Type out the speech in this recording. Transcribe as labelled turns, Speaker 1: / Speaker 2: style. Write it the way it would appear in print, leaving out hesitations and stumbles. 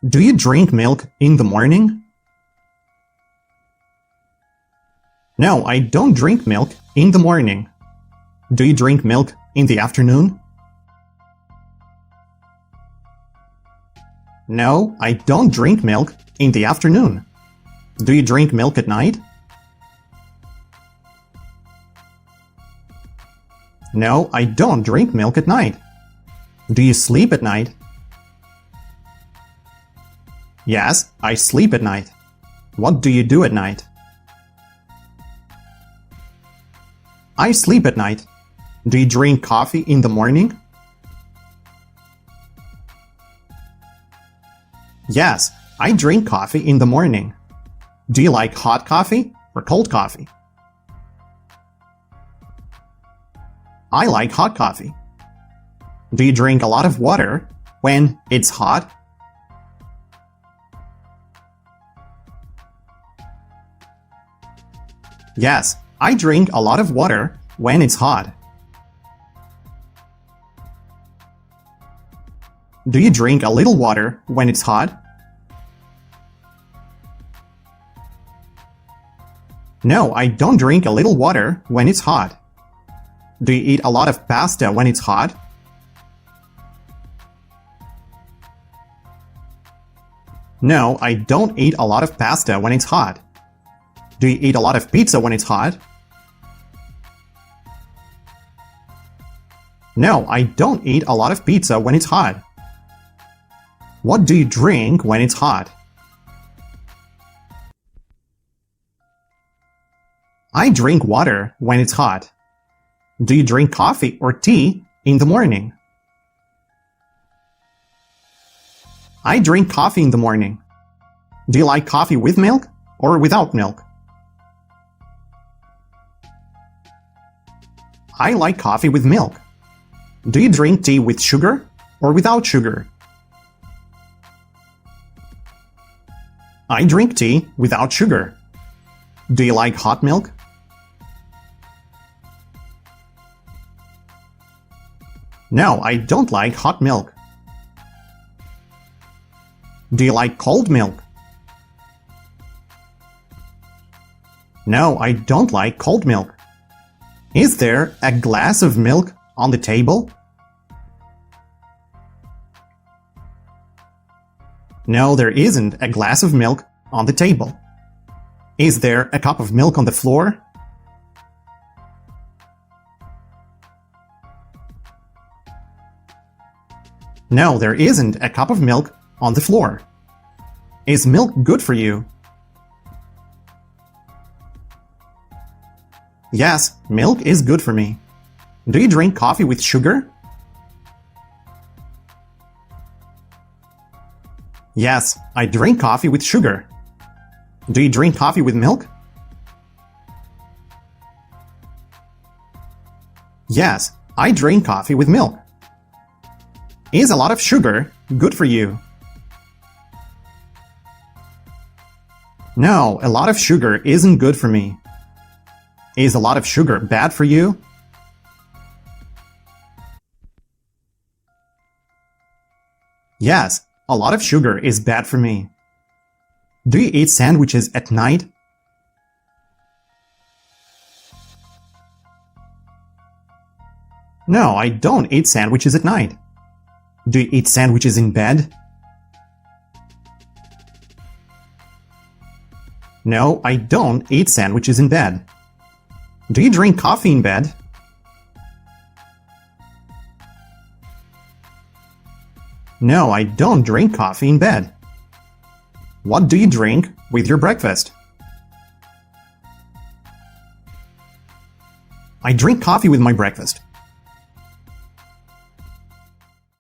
Speaker 1: Do you drink milk in the morning? No, I don't drink milk in the morning. Do you drink milk in the afternoon? No, I don't drink milk in the afternoon. Do you drink milk at night? No, I don't drink milk at night. Do you sleep at night? Yes, I sleep at night. What do you do at night? I sleep at night. Do you drink coffee in the morning? Yes, I drink coffee in the morning. Do you like hot coffee or cold coffee? I like hot coffee. Do you drink a lot of water when it's hot? Yes, I drink a lot of water when it's hot. Do you drink a little water when it's hot? No, I don't drink a little water when it's hot. Do you eat a lot of pasta when it's hot? No, I don't eat a lot of pasta when it's hot. Do you eat a lot of pizza when it's hot? No, I don't eat a lot of pizza when it's hot. What do you drink when it's hot? I drink water when it's hot. Do you drink coffee or tea in the morning? I drink coffee in the morning. Do you like coffee with milk or without milk? I like coffee with milk. Do you drink tea with sugar or without sugar? I drink tea without sugar. Do you like hot milk? No, I don't like hot milk. Do you like cold milk? No, I don't like cold milk. Is there a glass of milk on the table? No, there isn't a glass of milk on the table. Is there a cup of milk on the floor? No, there isn't a cup of milk on the floor. Is milk good for you? Yes, milk is good for me. Do you drink coffee with sugar? Yes, I drink coffee with sugar. Do you drink coffee with milk? Yes, I drink coffee with milk. Is a lot of sugar good for you? No, a lot of sugar isn't good for me. Is a lot of sugar bad for you? Yes, a lot of sugar is bad for me. Do you eat sandwiches at night? No, I don't eat sandwiches at night. Do you eat sandwiches in bed? No, I don't eat sandwiches in bed. Do you drink coffee in bed? No, I don't drink coffee in bed. What do you drink with your breakfast? I drink coffee with my breakfast.